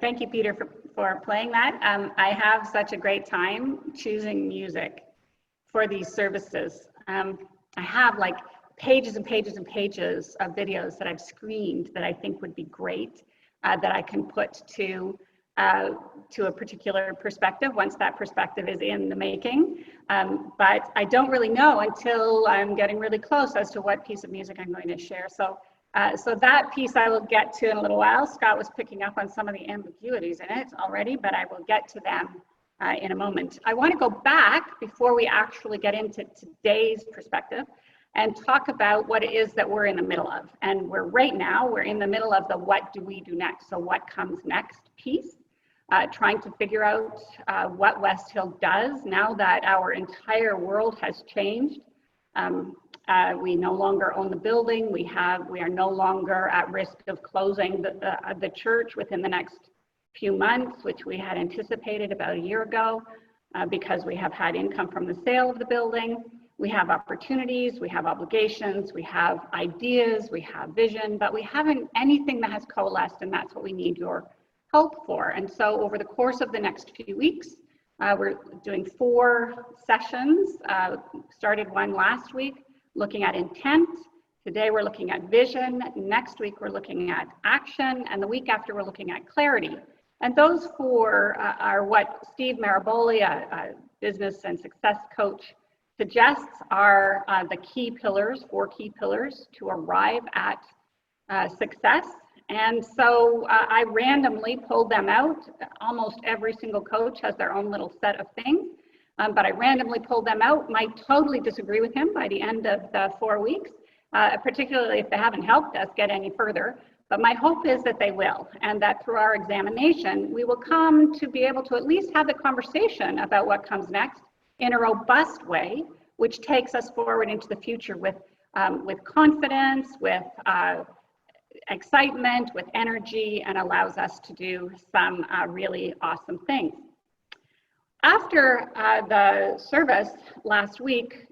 thank you, Peter, for playing that. I have such a great time choosing music for these services. I have like pages and pages and pages of videos that I've screened that I think would be great, that I can put to a particular perspective once that perspective is in the making. But I don't really know until I'm getting really close as to what piece of music I'm going to share. So that piece I will get to in a little while. Scott was picking up on some of the ambiguities in it already, but I will get to them in a moment. I want to go back before we actually get into today's perspective and talk about what it is that we're in the middle of. And we're in the middle of the what do we do next? So what comes next piece, trying to figure out what West Hill does now that our entire world has changed. We no longer own the building. We are no longer at risk of closing the church within the next few months, which we had anticipated about a year ago, because we have had income from the sale of the building. We have opportunities, we have obligations, we have ideas, we have vision, but we haven't anything that has coalesced, and that's what we need your help for. And so over the course of the next few weeks, we're doing 4 sessions. Started one last week, looking at intent. Today we're looking at vision. Next week we're looking at action, and the week after we're looking at clarity. And those 4 are what Steve Maraboli, a business and success coach, suggests are the key pillars, 4 key pillars to arrive at success. And so I randomly pulled them out. Almost every single coach has their own little set of things, but I randomly pulled them out. Might totally disagree with him by the end of the 4 weeks, particularly if they haven't helped us get any further. But my hope is that they will, and that through our examination, we will come to be able to at least have the conversation about what comes next in a robust way, which takes us forward into the future with confidence, with excitement, with energy, and allows us to do some really awesome things. After the service last week,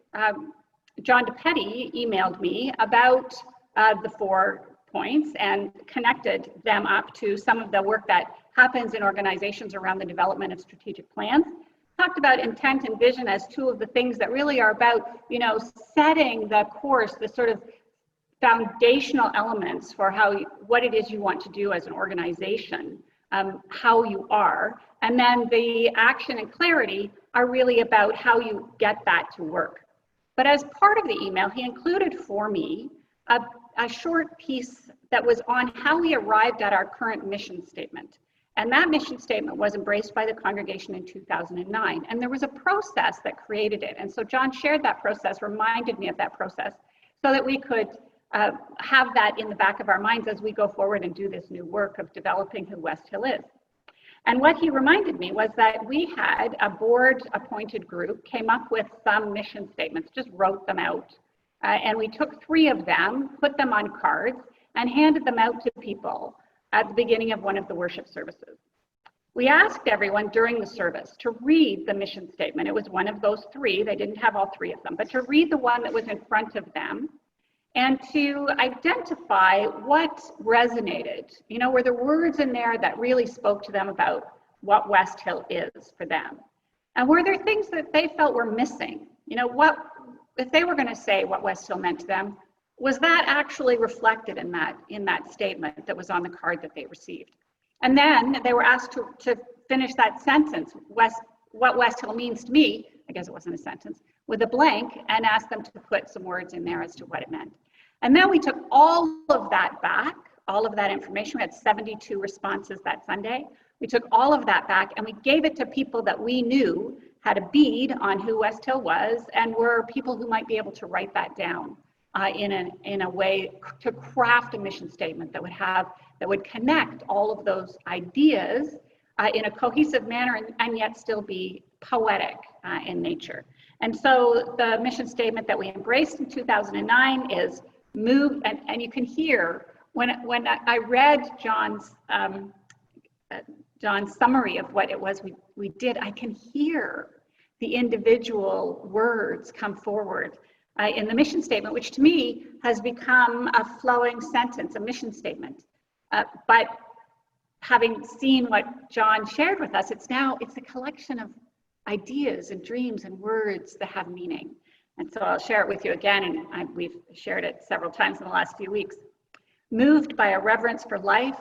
John DePetty emailed me about the 4 points and connected them up to some of the work that happens in organizations around the development of strategic plans. Talked about intent and vision as 2 of the things that really are about, setting the course, the sort of foundational elements for what it is you want to do as an organization, how you are. And then the action and clarity are really about how you get that to work. But as part of the email, he included for me a short piece that was on how we arrived at our current mission statement. And that mission statement was embraced by the congregation in 2009. And there was a process that created it. And so John shared that process, reminded me of that process, so that we could have that in the back of our minds as we go forward and do this new work of developing who West Hill is. And what he reminded me was that we had a board appointed group, came up with some mission statements, just wrote them out. And we took 3 of them, put them on cards, and handed them out to people at the beginning of one of the worship services. We asked everyone during the service to read the mission statement. It was one of those 3. They didn't have all 3 of them, but to read the one that was in front of them and to identify what resonated. Were there words in there that really spoke to them about what West Hill is for them? And were there things that they felt were missing? If they were going to say what West Hill meant to them, was that actually reflected in that statement that was on the card that they received? And then they were asked to finish that sentence, what West Hill means to me, I guess it wasn't a sentence, with a blank, and asked them to put some words in there as to what it meant. And then we took all of that back, all of that information. We had 72 responses that Sunday. We took all of that back and we gave it to people that we knew had a bead on who West Hill was and were people who might be able to write that down in a way to craft a mission statement that would connect all of those ideas in a cohesive manner and yet still be poetic in nature. And so the mission statement that we embraced in 2009 is move, and you can hear when I read John's summary of what it was we did, I can hear the individual words come forward in the mission statement, which to me has become a flowing sentence, a mission statement. But having seen what John shared with us, it's a collection of ideas and dreams and words that have meaning. And so I'll share it with you again, and we've shared it several times in the last few weeks. Moved by a reverence for life,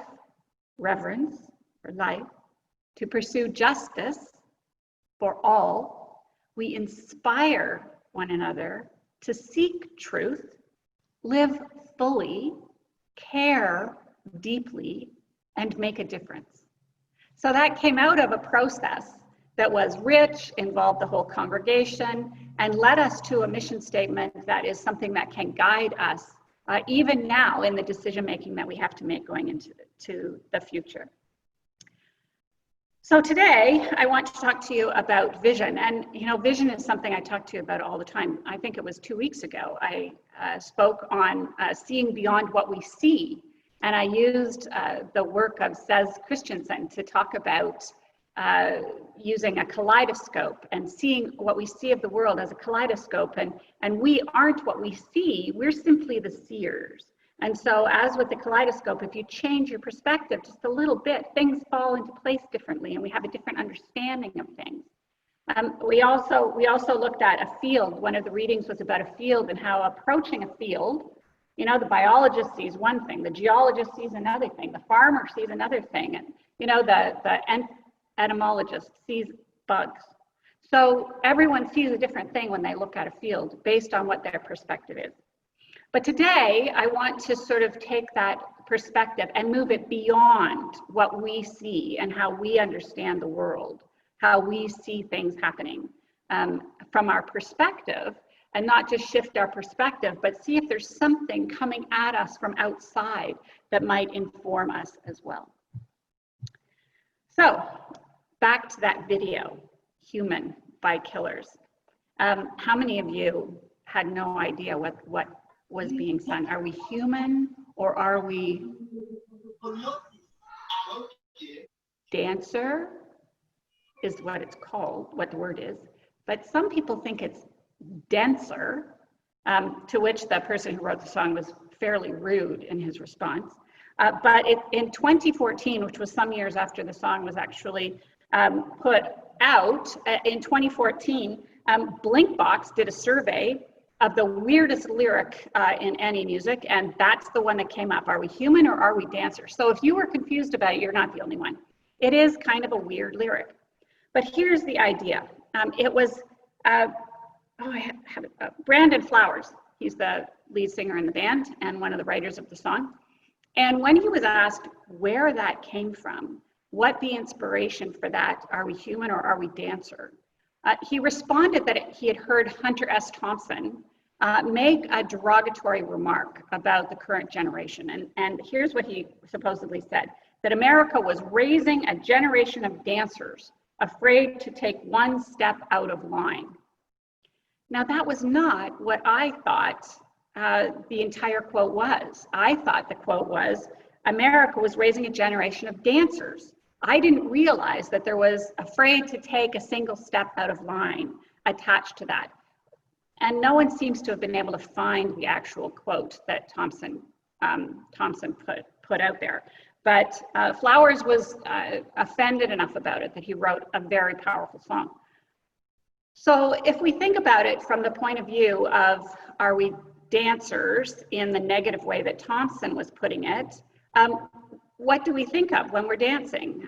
to pursue justice for all, we inspire one another to seek truth, live fully, care deeply, and make a difference. So that came out of a process that was rich, involved the whole congregation, and led us to a mission statement that is something that can guide us even now in the decision making that we have to make going into the future. So today, I want to talk to you about vision. And vision is something I talk to you about all the time. I think it was 2 weeks ago, I spoke on seeing beyond what we see. And I used the work of Sez Christensen to talk about using a kaleidoscope and seeing what we see of the world as a kaleidoscope. And we aren't what we see, we're simply the seers. And so as with the kaleidoscope, if you change your perspective just a little bit, things fall into place differently and we have a different understanding of things. We also looked at a field. One of the readings was about a field and how approaching a field, the biologist sees one thing, the geologist sees another thing, the farmer sees another thing, and the entomologist sees bugs. So everyone sees a different thing when they look at a field based on what their perspective is. But today, I want to sort of take that perspective and move it beyond what we see and how we understand the world, how we see things happening from our perspective, and not just shift our perspective, but see if there's something coming at us from outside that might inform us as well. So back to that video, Human by Killers. How many of you had no idea what was being sung? Are we human or are we dancer is what it's called, what the word is. But some people think it's denser, to which the person who wrote the song was fairly rude in his response. But in 2014, which was some years after the song was actually put out, in 2014, Blinkbox did a survey of the weirdest lyric in any music, and that's the one that came up. Are we human or are we dancers? So if you were confused about it, you're not the only one. It is kind of a weird lyric. But here's the idea. It was, Brandon Flowers. He's the lead singer in the band and one of the writers of the song. And when he was asked where that came from, what the inspiration for that, are we human or are we dancer? He responded that he had heard Hunter S. Thompson make a derogatory remark about the current generation. And here's what he supposedly said, that America was raising a generation of dancers afraid to take one step out of line. Now that was not what I thought the entire quote was. I thought the quote was, America was raising a generation of dancers. I didn't realize that there was afraid to take a single step out of line attached to that. And no one seems to have been able to find the actual quote that Thompson put out there. But Flowers was offended enough about it that he wrote a very powerful song. So if we think about it from the point of view of, are we dancers in the negative way that Thompson was putting it, what do we think of when we're dancing?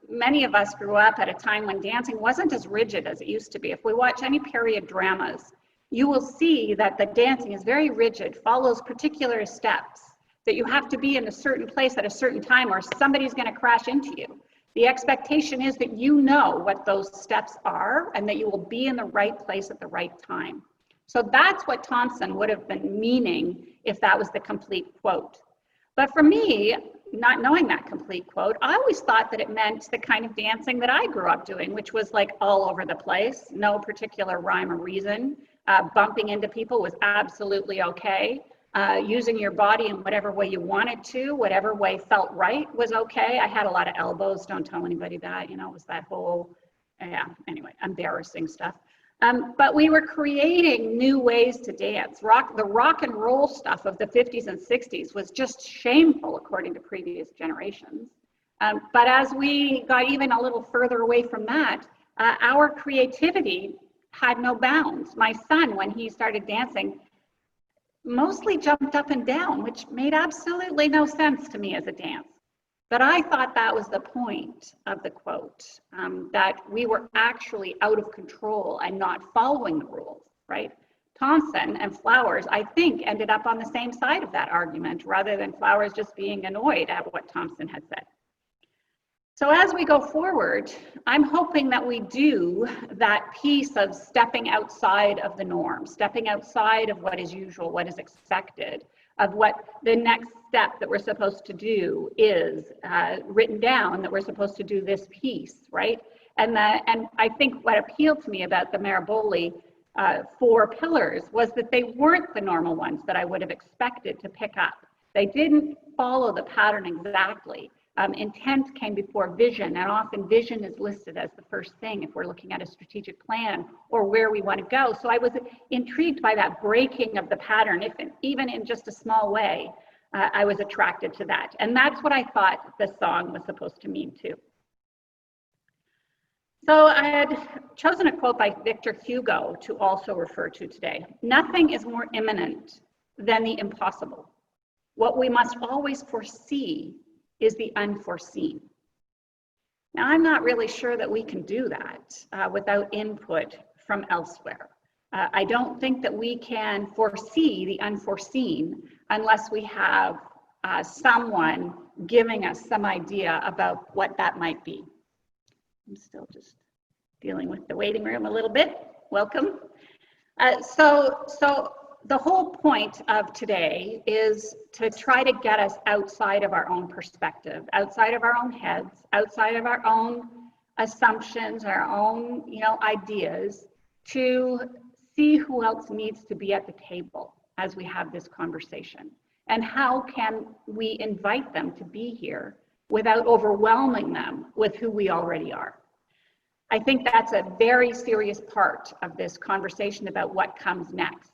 Many of us grew up at a time when dancing wasn't as rigid as it used to be. If we watch any period dramas, you will see that the dancing is very rigid, follows particular steps, that you have to be in a certain place at a certain time or somebody's going to crash into you. The expectation is that you know what those steps are and that you will be in the right place at the right time. So that's what Thompson would have been meaning if that was the complete quote. But for me, not knowing that complete quote, I always thought that it meant the kind of dancing that I grew up doing, which was like all over the place, no particular rhyme or reason. Bumping into people was absolutely okay. Using your body in whatever way you wanted to, whatever way felt right was okay. I had a lot of elbows, don't tell anybody that, it was that whole, anyway, embarrassing stuff. But we were creating new ways to dance. The rock and roll stuff of the 50s and 60s was just shameful according to previous generations. But as we got even a little further away from that, our creativity had no bounds. My son, when he started dancing, mostly jumped up and down, which made absolutely no sense to me as a dance. But I thought that was the point of the quote, that we were actually out of control and not following the rules, right? Thompson and Flowers, I think, ended up on the same side of that argument rather than Flowers just being annoyed at what Thompson had said. So as we go forward, I'm hoping that we do that piece of stepping outside of the norm, stepping outside of what is usual, what is expected, of what the next step that we're supposed to do is written down, that we're supposed to do this piece, right? And I think what appealed to me about the Maraboli 4 pillars was that they weren't the normal ones that I would have expected to pick up. They didn't follow the pattern exactly. Intent came before vision, and often vision is listed as the first thing if we're looking at a strategic plan or where we want to go. So I was intrigued by that breaking of the pattern, even in just a small way. I was attracted to that. And that's what I thought the song was supposed to mean too. So I had chosen a quote by Victor Hugo to also refer to today. Nothing is more imminent than the impossible. What we must always foresee is the unforeseen. Now, I'm not really sure that we can do that without input from elsewhere. I don't think that we can foresee the unforeseen unless we have someone giving us some idea about what that might be. I'm still just dealing with the waiting room a little bit. Welcome. So the whole point of today is to try to get us outside of our own perspective, outside of our own heads, outside of our own assumptions, our own, ideas, to see who else needs to be at the table as we have this conversation. And how can we invite them to be here without overwhelming them with who we already are? I think that's a very serious part of this conversation about what comes next.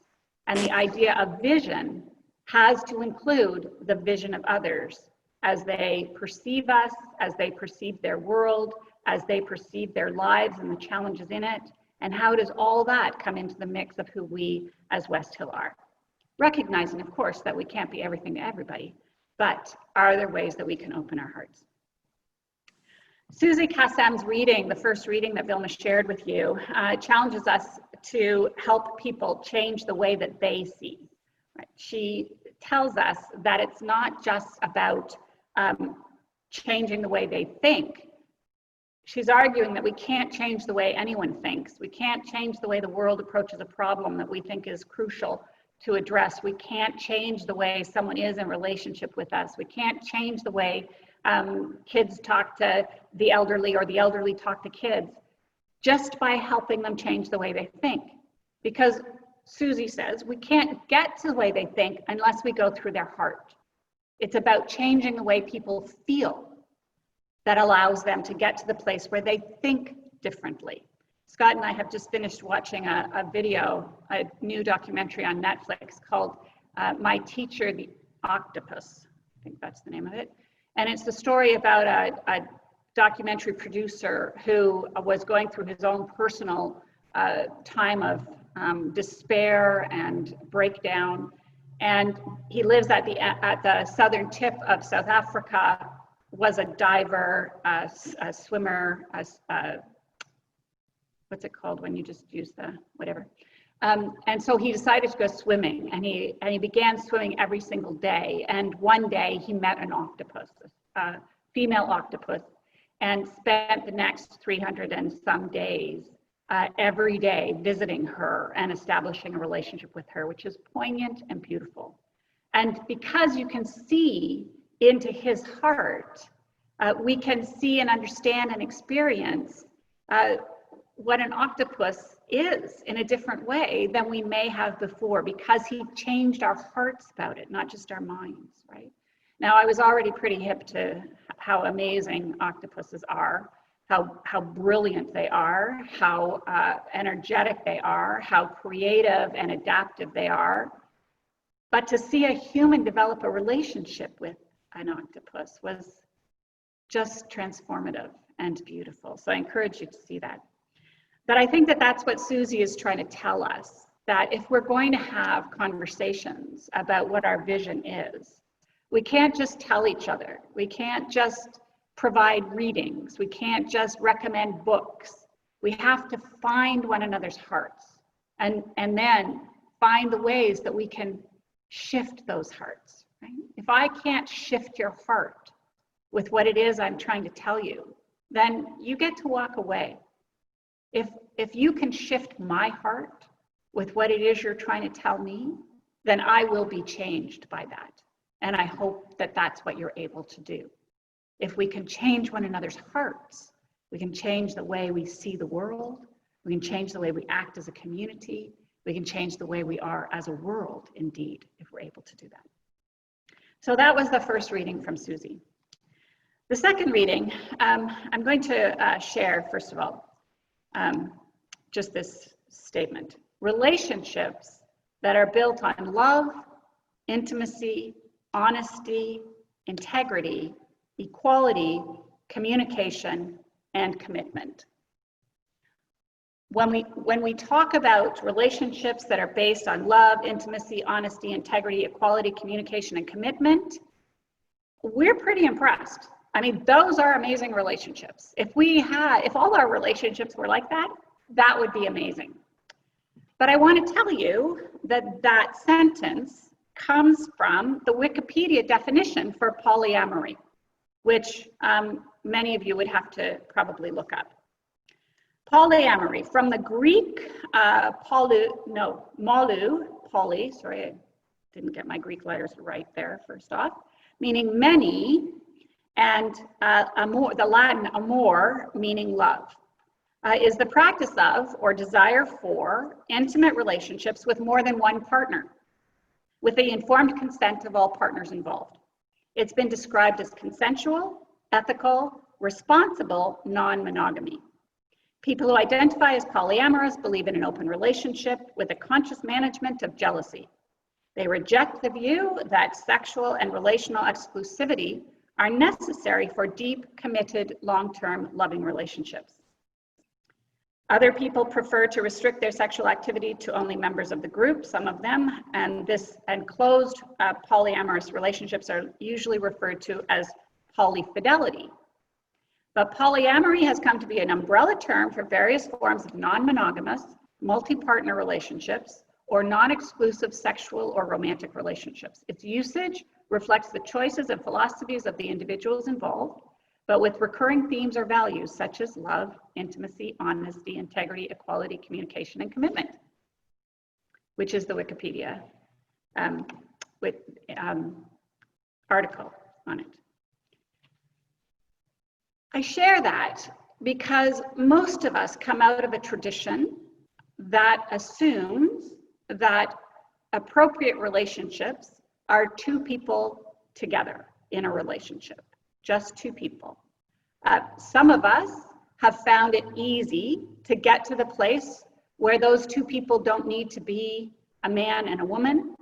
And the idea of vision has to include the vision of others as they perceive us, as they perceive their world, as they perceive their lives and the challenges in it. And how does all that come into the mix of who we as West Hill are? Recognizing, of course, that we can't be everything to everybody, but are there ways that we can open our hearts? Susie Kassem's reading, the first reading that Vilma shared with you, challenges us to help people change the way that they see. Right? She tells us that it's not just about changing the way they think. She's arguing that we can't change the way anyone thinks. We can't change the way the world approaches a problem that we think is crucial to address. We can't change the way someone is in relationship with us. We can't change the way kids talk to the elderly or the elderly talk to kids, just by helping them change the way they think. Because Susie says we can't get to the way they think unless we go through their heart. It's about changing the way people feel that allows them to get to the place where they think differently. Scott and I have just finished watching a video, a new documentary on Netflix called My Teacher, the Octopus. I think that's the name of it. And it's the story about a documentary producer who was going through his own personal time of despair and breakdown. And he lives at the southern tip of South Africa, was a diver, a swimmer, what's it called when you just use the whatever. And so he decided to go swimming, and he began swimming every single day. And one day he met an octopus, a female octopus, and spent the next 300 and some days every day visiting her and establishing a relationship with her, which is poignant and beautiful. And because you can see into his heart, we can see and understand and experience what an octopus is in a different way than we may have before, because he changed our hearts about it, not just our minds, right? Now, I was already pretty hip to how amazing octopuses are, how brilliant they are, how energetic they are, how creative and adaptive they are. But to see a human develop a relationship with an octopus was just transformative and beautiful. So I encourage you to see that. But I think that that's what Susie is trying to tell us, that if we're going to have conversations about what our vision is, we can't just tell each other. We can't just provide readings. We can't just recommend books. We have to find one another's hearts and then find the ways that we can shift those hearts. Right? If I can't shift your heart with what it is I'm trying to tell you, then you get to walk away. If you can shift my heart with what it is you're trying to tell me, then I will be changed by that. And I hope that that's what you're able to do. If we can change one another's hearts, we can change the way we see the world, we can change the way we act as a community, we can change the way we are as a world, indeed, if we're able to do that. So that was the first reading from Susie. The second reading, I'm going to share, first of all, just this statement. Relationships that are built on love, intimacy, honesty, integrity, equality, communication, and commitment. When we talk about relationships that are based on love, intimacy, honesty, integrity, equality, communication, and commitment, we're pretty impressed. I mean, those are amazing relationships. If all our relationships were like that, that would be amazing. But I want to tell you that that sentence comes from the Wikipedia definition for polyamory, which many of you would have to probably look up. Polyamory, from the Greek poly, sorry, I didn't get my Greek letters right there first off, meaning many, and amor, the Latin amor, meaning love, is the practice of or desire for intimate relationships with more than one partner, with the informed consent of all partners involved. It's been described as consensual, ethical, responsible non-monogamy. People who identify as polyamorous believe in an open relationship with a conscious management of jealousy. They reject the view that sexual and relational exclusivity are necessary for deep, committed, long-term loving relationships. Other people prefer to restrict their sexual activity to only members of the group, some of them, and closed polyamorous relationships are usually referred to as polyfidelity. But polyamory has come to be an umbrella term for various forms of non-monogamous, multi-partner relationships, or non-exclusive sexual or romantic relationships. Its usage reflects the choices and philosophies of the individuals involved, but with recurring themes or values such as love, intimacy, honesty, integrity, equality, communication, and commitment, which is the Wikipedia article on it. I share that because most of us come out of a tradition that assumes that appropriate relationships are two people together in a relationship, just two people. Some of us have found it easy to get to the place where those two people don't need to be a man and a woman.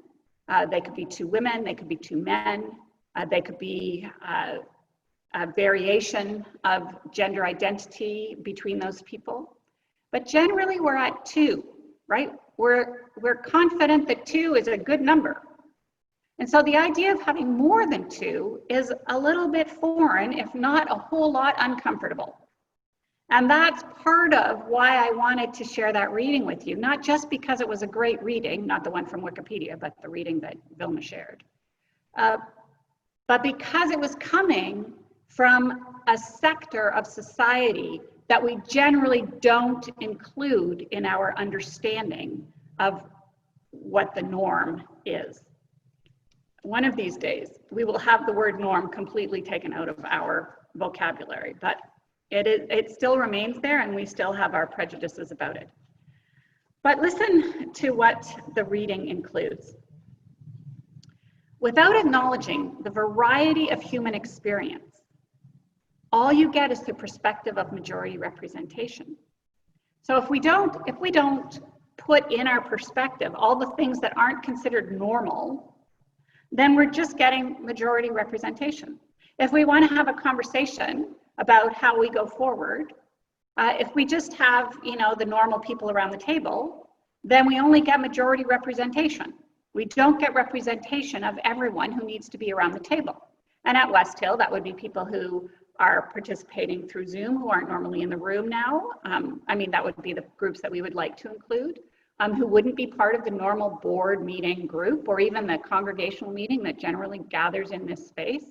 They could be two women, they could be two men, they could be a variation of gender identity between those people. But generally we're at two, right? We're confident that two is a good number. And so the idea of having more than two is a little bit foreign, if not a whole lot uncomfortable. And that's part of why I wanted to share that reading with you, not just because it was a great reading, not the one from Wikipedia, but the reading that Vilma shared, but because it was coming from a sector of society that we generally don't include in our understanding of what the norm is. One of these days, we will have the word norm completely taken out of our vocabulary, but it still remains there and we still have our prejudices about it. But listen to what the reading includes. Without acknowledging the variety of human experience, all you get is the perspective of majority representation. So if we don't put in our perspective all the things that aren't considered normal, then we're just getting majority representation. If we want to have a conversation about how we go forward, if we just have, the normal people around the table, then we only get majority representation. We don't get representation of everyone who needs to be around the table. And at West Hill, that would be people who are participating through Zoom, who aren't normally in the room now. That would be the groups that we would like to include, who wouldn't be part of the normal board meeting group or even the congregational meeting that generally gathers in this space.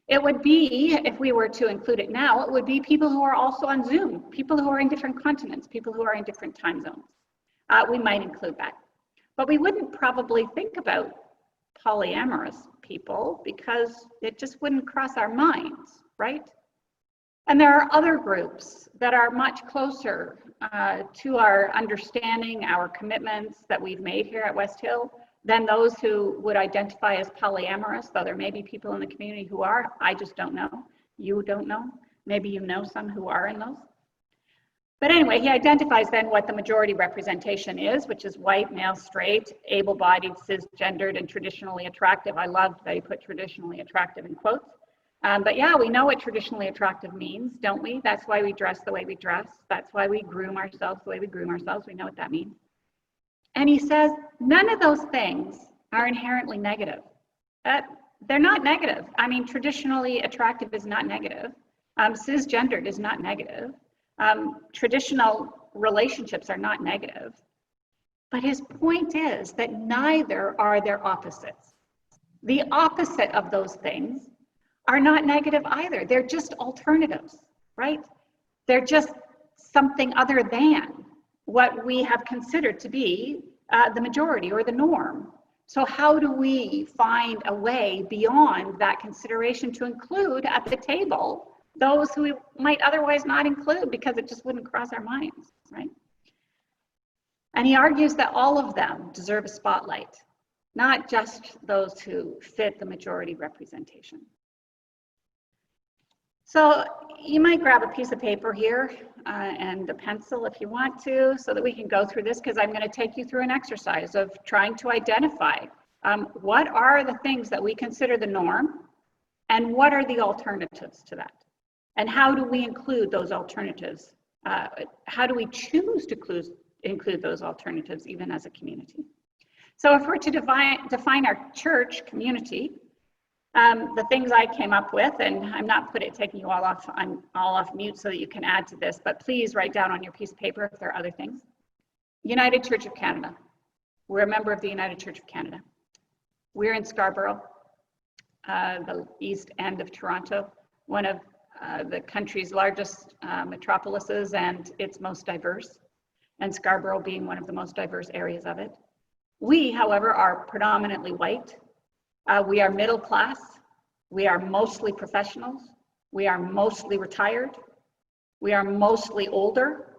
It would be, if we were to include it now, it would be people who are also on Zoom, people who are in different continents, people who are in different time zones. We might include that. But we wouldn't probably think about polyamorous people because it just wouldn't cross our minds, right? And there are other groups that are much closer to our understanding, our commitments that we've made here at West Hill than those who would identify as polyamorous, though there may be people in the community who are. I just don't know. You don't know. Maybe you know some who are in those. But anyway, he identifies then what the majority representation is, which is white, male, straight, able-bodied, cisgendered, and traditionally attractive. I loved that he put traditionally attractive in quotes. But yeah, we know what traditionally attractive means, don't we? That's why we dress the way we dress. That's why we groom ourselves the way we groom ourselves. We know what that means. And he says, none of those things are inherently negative. They're not negative. Traditionally attractive is not negative. Cisgendered is not negative. Traditional relationships are not negative. But his point is that neither are their opposites. The opposite of those things are not negative either. They're just alternatives, right? They're just something other than what we have considered to be the majority or the norm. So how do we find a way beyond that consideration to include at the table those who we might otherwise not include because it just wouldn't cross our minds, right? And he argues that all of them deserve a spotlight, not just those who fit the majority representation. So you might grab a piece of paper here and a pencil if you want to, so that we can go through this, because I'm going to take you through an exercise of trying to identify what are the things that we consider the norm and what are the alternatives to that. And how do we include those alternatives? How do we choose to include those alternatives even as a community? So if we're to define our church community, the things I came up with, and I'm not taking you all off mute so that you can add to this, but please write down on your piece of paper if there are other things. United Church of Canada. We're a member of the United Church of Canada. We're in Scarborough, the east end of Toronto, one of the country's largest metropolises and its most diverse, and Scarborough being one of the most diverse areas of it. We, however, are predominantly white. We are middle class. We are mostly professionals. We are mostly retired. We are mostly older.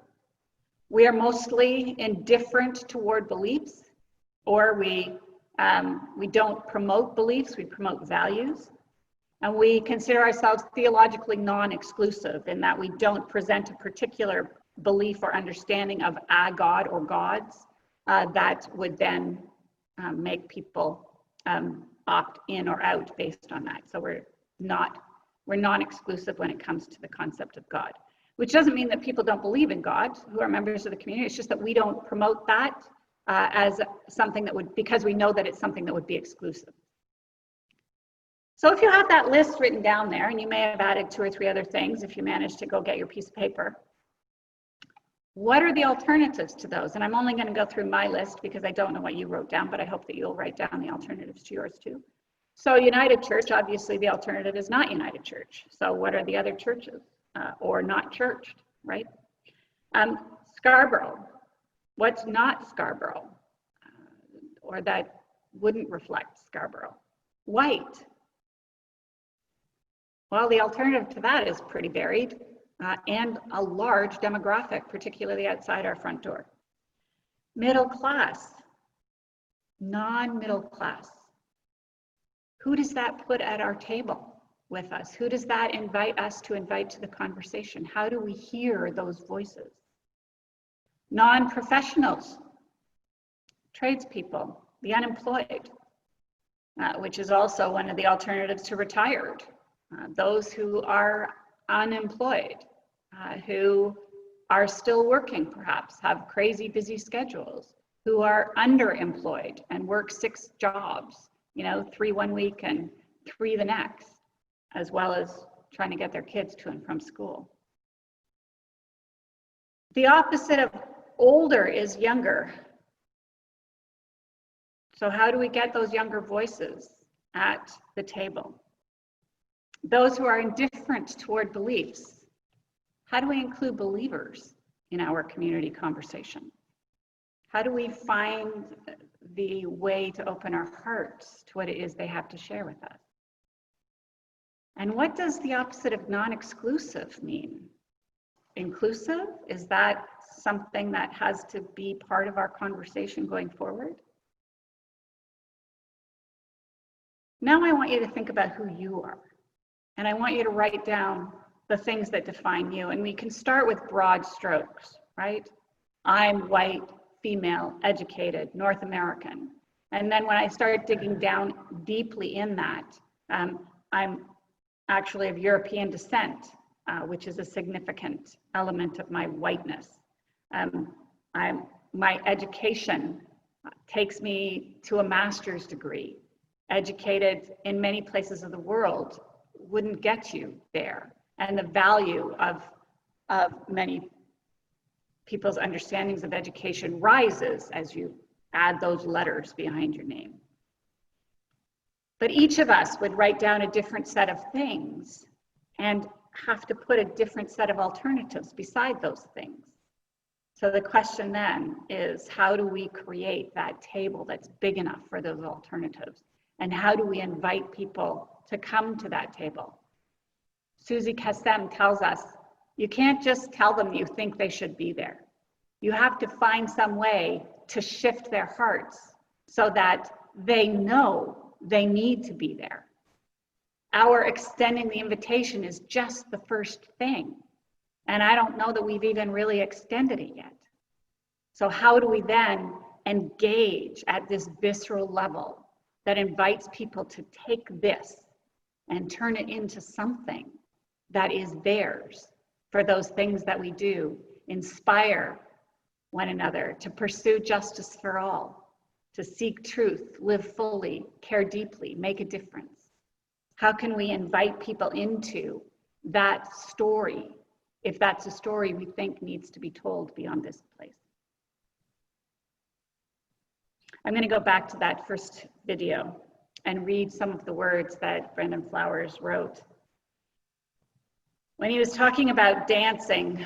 We are mostly indifferent toward beliefs, or we don't promote beliefs, we promote values. And we consider ourselves theologically non-exclusive in that we don't present a particular belief or understanding of a God or gods that would then make people opt in or out based on that. So we're non-exclusive when it comes to the concept of God, which doesn't mean that people don't believe in God who are members of the community. It's just that we don't promote that as something that would, because we know that it's something that would be exclusive. So if you have that list written down there, and you may have added 2 or 3 other things if you managed to go get your piece of paper, what are the alternatives to those? And I'm only going to go through my list because I don't know what you wrote down, but I hope that you'll write down the alternatives to yours too. So United Church, obviously the alternative is not United Church. So what are the other churches or not churched, right? Scarborough, what's not Scarborough or that wouldn't reflect Scarborough? White. Well, the alternative to that is pretty varied and a large demographic, particularly outside our front door. Middle class, non-middle class. Who does that put at our table with us? Who does that invite us to invite to the conversation? How do we hear those voices? Non-professionals, tradespeople, the unemployed, which is also one of the alternatives to retired. those who are unemployed, who are still working perhaps, have crazy busy schedules, who are underemployed and work 6 jobs, 3 one week and 3 the next, as well as trying to get their kids to and from school. The opposite of older is younger. So how do we get those younger voices at the table? Those who are indifferent toward beliefs, how do we include believers in our community conversation? How do we find the way to open our hearts to what it is they have to share with us? And what does the opposite of non-exclusive mean? Inclusive? Is that something that has to be part of our conversation going forward? Now I want you to think about who you are. And I want you to write down the things that define you. And we can start with broad strokes, right? I'm white, female, educated, North American. And then when I started digging down deeply in that, I'm actually of European descent, which is a significant element of my whiteness. My education takes me to a master's degree. Educated in many places of the world wouldn't get you there. And the value of many people's understandings of education rises as you add those letters behind your name. But each of us would write down a different set of things and have to put a different set of alternatives beside those things. So the question then is, how do we create that table that's big enough for those alternatives? And how do we invite people to come to that table? Susie Kassem tells us, you can't just tell them you think they should be there. You have to find some way to shift their hearts so that they know they need to be there. Our extending the invitation is just the first thing. And I don't know that we've even really extended it yet. So how do we then engage at this visceral level that invites people to take this and turn it into something that is theirs for those things that we do, inspire one another to pursue justice for all, to seek truth, live fully, care deeply, make a difference? How can we invite people into that story, if that's a story we think needs to be told beyond this place? I'm going to go back to that first video and read some of the words that Brandon Flowers wrote. When he was talking about dancing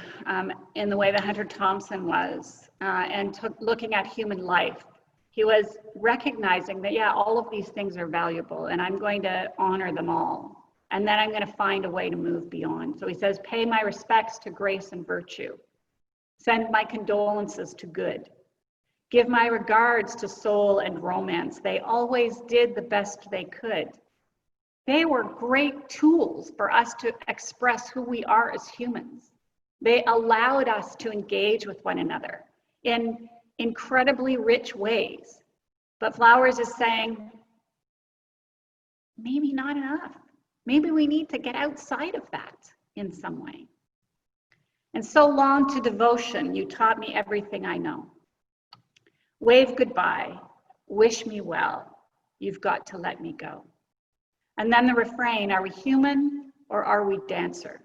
in the way that Hunter Thompson was and looking at human life, he was recognizing that, yeah, all of these things are valuable and I'm going to honor them all. And then I'm going to find a way to move beyond. So he says, pay my respects to grace and virtue. Send my condolences to good. Give my regards to soul and romance. They always did the best they could. They were great tools for us to express who we are as humans. They allowed us to engage with one another in incredibly rich ways. But Flowers is saying, maybe not enough. Maybe we need to get outside of that in some way. And so long to devotion, you taught me everything I know. Wave goodbye, wish me well, you've got to let me go. And then the refrain, are we human or are we dancer?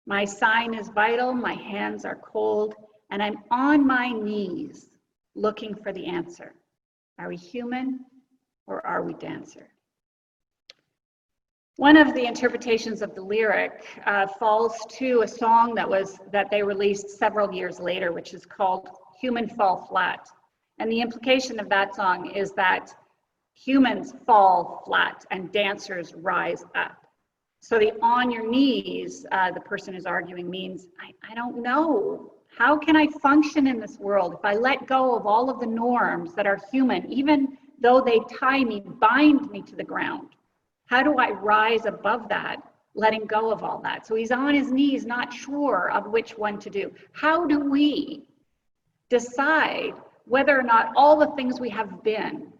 My sign is vital, my hands are cold, and I'm on my knees looking for the answer. Are we human or are we dancer? One of the interpretations of the lyric falls to a song that they released several years later, which is called Human Fall Flat. And the implication of that song is that humans fall flat and dancers rise up. So the on your knees, the person who's arguing means, I don't know. How can I function in this world if I let go of all of the norms that are human, even though they tie me, bind me to the ground? How do I rise above that, letting go of all that? So he's on his knees, not sure of which one to do. How do we decide whether or not all the things we have been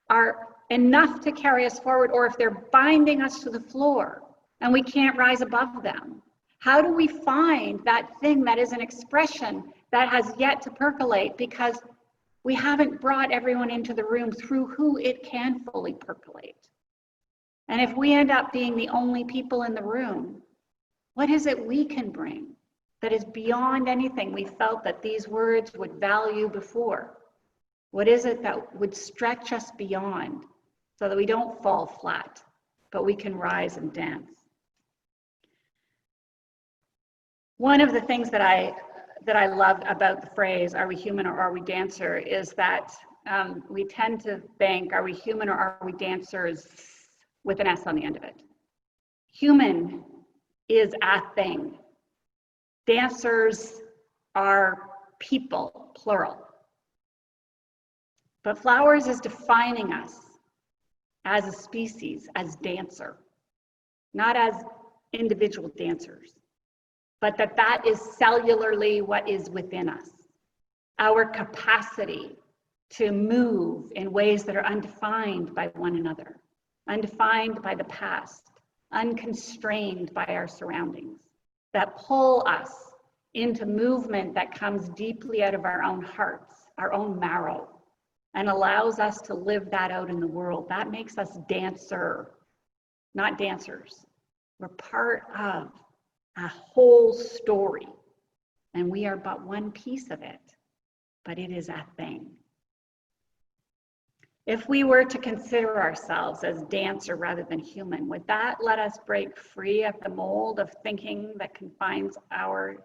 are enough to carry us forward, or if they're binding us to the floor and we can't rise above them? How do we find that thing that is an expression that has yet to percolate because we haven't brought everyone into the room through who it can fully percolate? And if we end up being the only people in the room, what is it we can bring that is beyond anything we felt that these words would value before? What is it that would stretch us beyond so that we don't fall flat, but we can rise and dance? One of the things that I loved about the phrase, are we human or are we dancer, is that we tend to think, are we human or are we dancers, with an S on the end of it. Human is a thing. Dancers are people, plural. But Flowers is defining us as a species, as dancer, not as individual dancers, but that is cellularly what is within us. Our capacity to move in ways that are undefined by one another, undefined by the past, unconstrained by our surroundings, that pull us into movement that comes deeply out of our own hearts, our own marrow, and allows us to live that out in the world. That makes us dancer, not dancers. We're part of a whole story, and we are but one piece of it, but it is a thing. If we were to consider ourselves as dancer rather than human, would that let us break free of the mold of thinking that confines our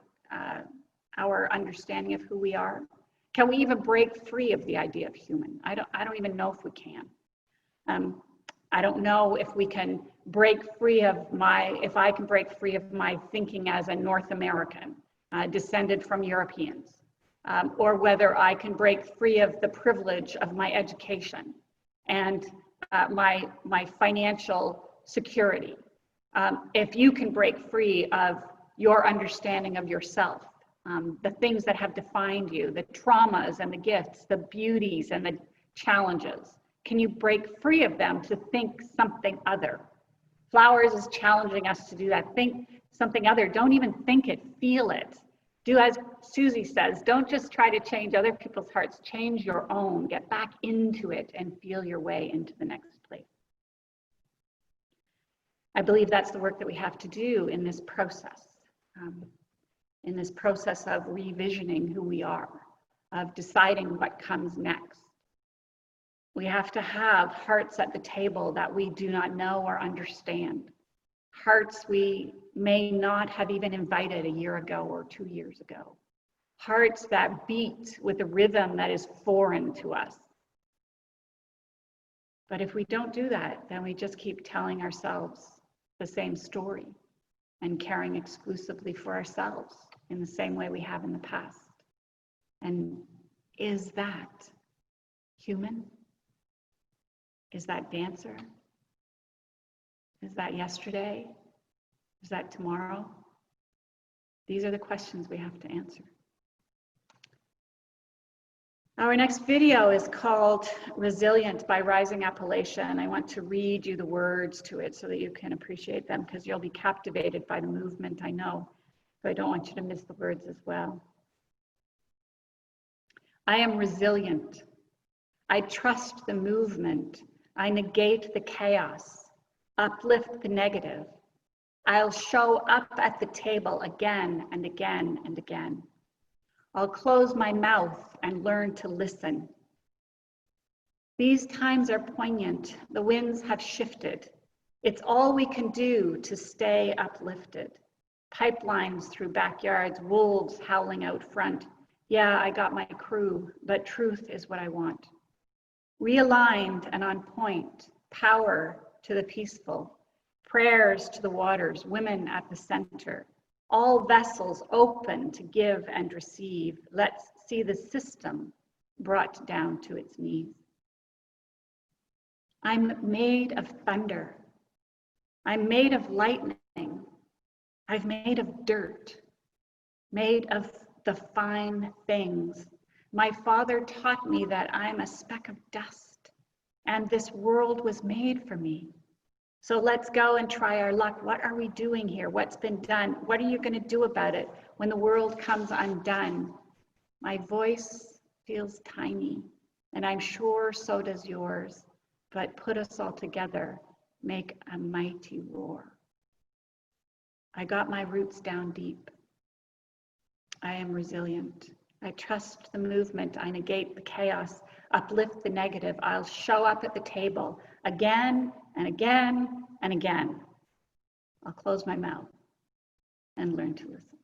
understanding of who we are? Can we even break free of the idea of human? I don't even know if we can. I don't know if we can break free of if I can break free of my thinking as a North American, descended from Europeans, or whether I can break free of the privilege of my education and my financial security. If you can break free of your understanding of yourself, the things that have defined you, the traumas and the gifts, the beauties and the challenges, can you break free of them to think something other? Flowers is challenging us to do that. Think something other. Don't even think it, feel it. Do as Susie says, don't just try to change other people's hearts, change your own. Get back into it and feel your way into the next place. I believe that's the work that we have to do in this process of revisioning who we are, of deciding what comes next. We have to have hearts at the table that we do not know or understand. Hearts we may not have even invited a year ago or 2 years ago. Hearts that beat with a rhythm that is foreign to us. But if we don't do that, then we just keep telling ourselves the same story and caring exclusively for ourselves in the same way we have in the past. And is that human? Is that dancer? Is that yesterday? Is that tomorrow? These are the questions we have to answer. Our next video is called Resilient by Rising Appalachian. I want to read you the words to it so that you can appreciate them, because you'll be captivated by the movement, I know. So I don't want you to miss the words as well. I am resilient. I trust the movement. I negate the chaos, uplift the negative. I'll show up at the table again and again and again. I'll close my mouth and learn to listen. These times are poignant. The winds have shifted. It's all we can do to stay uplifted. Pipelines through backyards, wolves howling out front. Yeah, I got my crew, but truth is what I want. Realigned and on point, power to the peaceful, prayers to the waters, women at the center, all vessels open to give and receive. Let's see the system brought down to its knees. I'm made of thunder. I'm made of lightning. I'm made of dirt, made of the fine things. My father taught me that I'm a speck of dust, and this world was made for me. So let's go and try our luck. What are we doing here? What's been done? What are you going to do about it when the world comes undone? My voice feels tiny, and I'm sure so does yours, but put us all together, make a mighty roar. I got my roots down deep. I am resilient. I trust the movement. I negate the chaos, uplift the negative. I'll show up at the table again and again and again. I'll close my mouth and learn to listen.